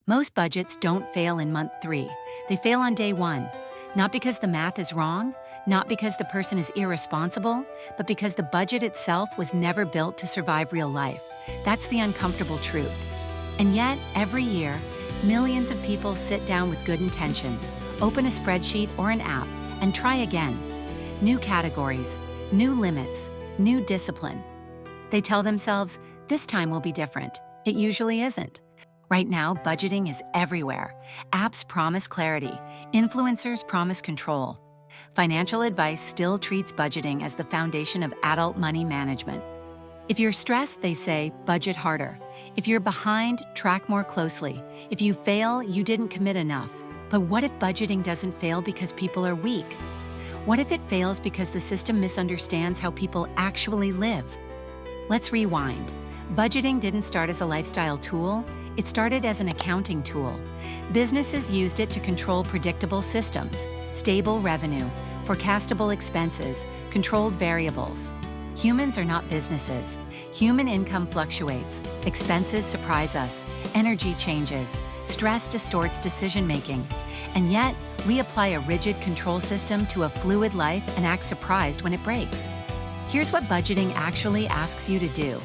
Most budgets don't fail in month 3. They fail on day 1. Not because the math is wrong, not because the person is irresponsible, but because the budget itself was never built to survive real life. That's the uncomfortable truth. And yet, every year, millions of people sit down with good intentions, open a spreadsheet or an app, and try again. New categories, new limits, new discipline. They tell themselves, this time will be different. It usually isn't. Right now, budgeting is everywhere. Apps promise clarity. Influencers promise control. Financial advice still treats budgeting as the foundation of adult money management. If you're stressed, they say, budget harder. If you're behind, track more closely. If you fail, you didn't commit enough. But what if budgeting doesn't fail because people are weak? What if it fails because the system misunderstands how people actually live? Let's rewind. Budgeting didn't start as a lifestyle tool. It started as an accounting tool. Businesses used it to control predictable systems, stable revenue, forecastable expenses, controlled variables. Humans are not businesses. Human income fluctuates, expenses surprise us, energy changes, stress distorts decision-making. And yet, we apply a rigid control system to a fluid life and act surprised when it breaks. Here's what budgeting actually asks you to do.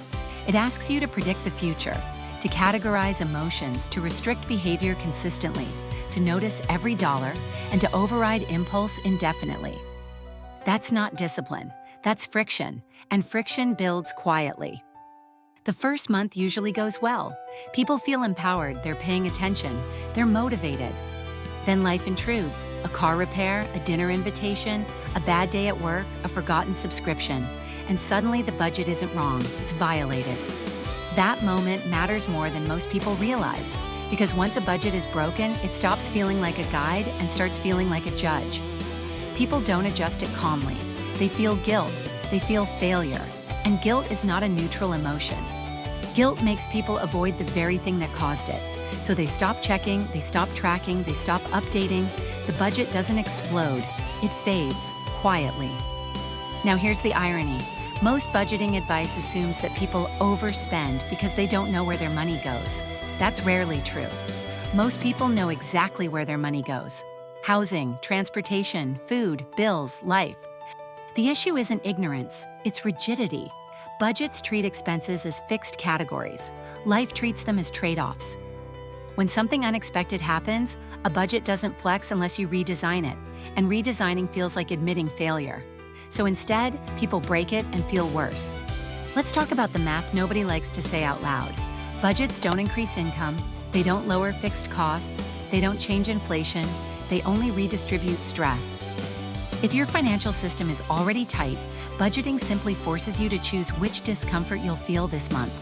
It asks you to predict the future, to categorize emotions, to restrict behavior consistently, to notice every dollar, and to override impulse indefinitely. That's not discipline, that's friction, and friction builds quietly. The first month usually goes well. People feel empowered, they're paying attention, they're motivated. Then life intrudes, a car repair, a dinner invitation, a bad day at work, a forgotten subscription, and suddenly the budget isn't wrong, it's violated. That moment matters more than most people realize, because once a budget is broken, it stops feeling like a guide and starts feeling like a judge. People don't adjust it calmly. They feel guilt, they feel failure, and guilt is not a neutral emotion. Guilt makes people avoid the very thing that caused it. So they stop checking, they stop tracking, they stop updating. The budget doesn't explode, it fades quietly. Now here's the irony. Most budgeting advice assumes that people overspend because they don't know where their money goes. That's rarely true. Most people know exactly where their money goes. Housing, transportation, food, bills, life. The issue isn't ignorance, it's rigidity. Budgets treat expenses as fixed categories. Life treats them as trade-offs. When something unexpected happens, a budget doesn't flex unless you redesign it, and redesigning feels like admitting failure. So instead, people break it and feel worse. Let's talk about the math nobody likes to say out loud. Budgets don't increase income, they don't lower fixed costs, they don't change inflation, they only redistribute stress. If your financial system is already tight, budgeting simply forces you to choose which discomfort you'll feel this month.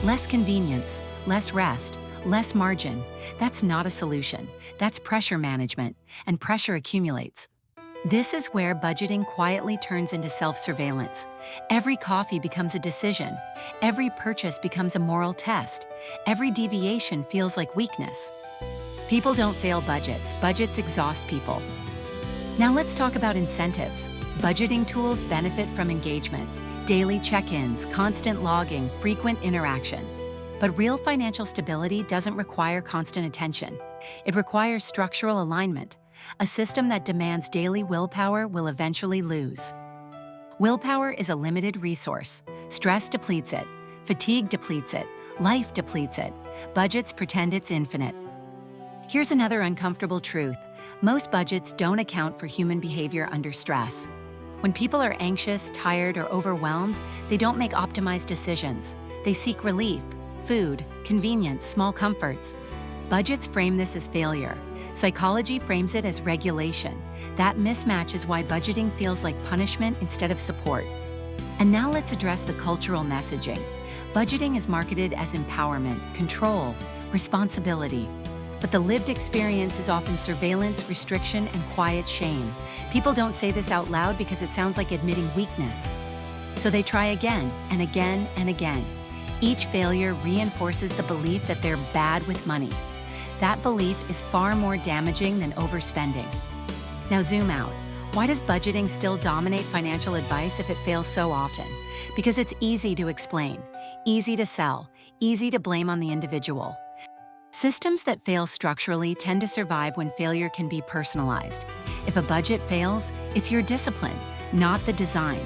Less convenience, less rest, less margin. That's not a solution. That's pressure management, and pressure accumulates. This is where budgeting quietly turns into self-surveillance. Every coffee becomes a decision. Every purchase becomes a moral test. Every deviation feels like weakness. People don't fail budgets. Budgets exhaust people. Now let's talk about incentives. Budgeting tools benefit from engagement, daily check-ins, constant logging, frequent interaction. But real financial stability doesn't require constant attention. It requires structural alignment. A system that demands daily willpower will eventually lose. Willpower is a limited resource. Stress depletes it. Fatigue depletes it. Life depletes it. Budgets pretend it's infinite. Here's another uncomfortable truth. Most budgets don't account for human behavior under stress. When people are anxious, tired, or overwhelmed, they don't make optimized decisions. They seek relief, food, convenience, small comforts. Budgets frame this as failure. Psychology frames it as regulation. That mismatch is why budgeting feels like punishment instead of support. And now let's address the cultural messaging. Budgeting is marketed as empowerment, control, responsibility. But the lived experience is often surveillance, restriction, and quiet shame. People don't say this out loud because it sounds like admitting weakness. So they try again and again and again. Each failure reinforces the belief that they're bad with money. That belief is far more damaging than overspending. Now zoom out. Why does budgeting still dominate financial advice if it fails so often? Because it's easy to explain, easy to sell, easy to blame on the individual. Systems that fail structurally tend to survive when failure can be personalized. If a budget fails, it's your discipline, not the design.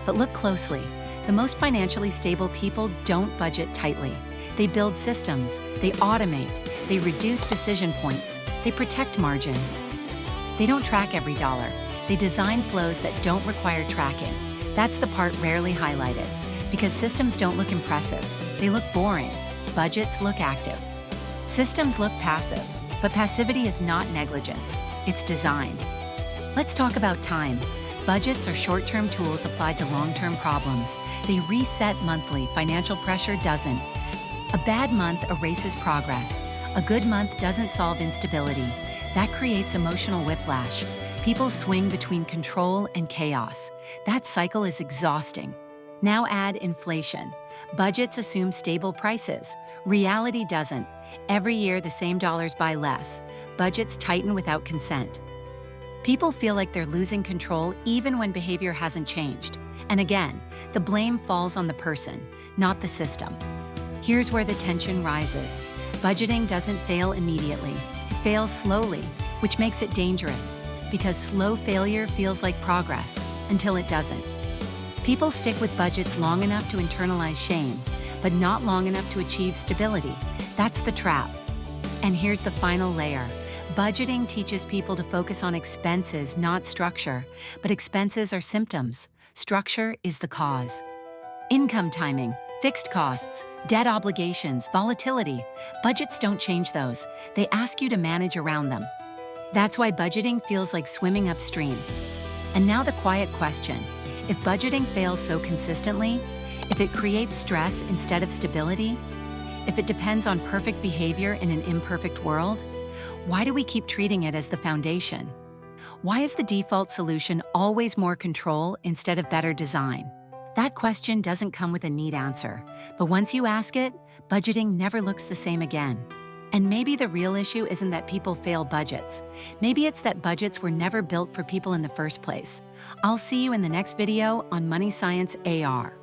But look closely. The most financially stable people don't budget tightly. They build systems, they automate, they reduce decision points, they protect margin. They don't track every dollar. They design flows that don't require tracking. That's the part rarely highlighted. Because systems don't look impressive, they look boring. Budgets look active. Systems look passive, but passivity is not negligence, it's design. Let's talk about time. Budgets are short-term tools applied to long-term problems. They reset monthly, financial pressure doesn't. A bad month erases progress. A good month doesn't solve instability. That creates emotional whiplash. People swing between control and chaos. That cycle is exhausting. Now add inflation. Budgets assume stable prices. Reality doesn't. Every year, the same dollars buy less. Budgets tighten without consent. People feel like they're losing control even when behavior hasn't changed. And again, the blame falls on the person, not the system. Here's where the tension rises. Budgeting doesn't fail immediately. It fails slowly, which makes it dangerous, because slow failure feels like progress until it doesn't. People stick with budgets long enough to internalize shame, but not long enough to achieve stability. That's the trap. And here's the final layer. Budgeting teaches people to focus on expenses, not structure. But expenses are symptoms. Structure is the cause. Income timing, fixed costs, debt obligations, volatility. Budgets don't change those. They ask you to manage around them. That's why budgeting feels like swimming upstream. And now the quiet question. If budgeting fails so consistently, if it creates stress instead of stability, if it depends on perfect behavior in an imperfect world, why do we keep treating it as the foundation? Why is the default solution always more control instead of better design? That question doesn't come with a neat answer, but once you ask it, budgeting never looks the same again. And maybe the real issue isn't that people fail budgets. Maybe it's that budgets were never built for people in the first place. I'll see you in the next video on Money Science AR.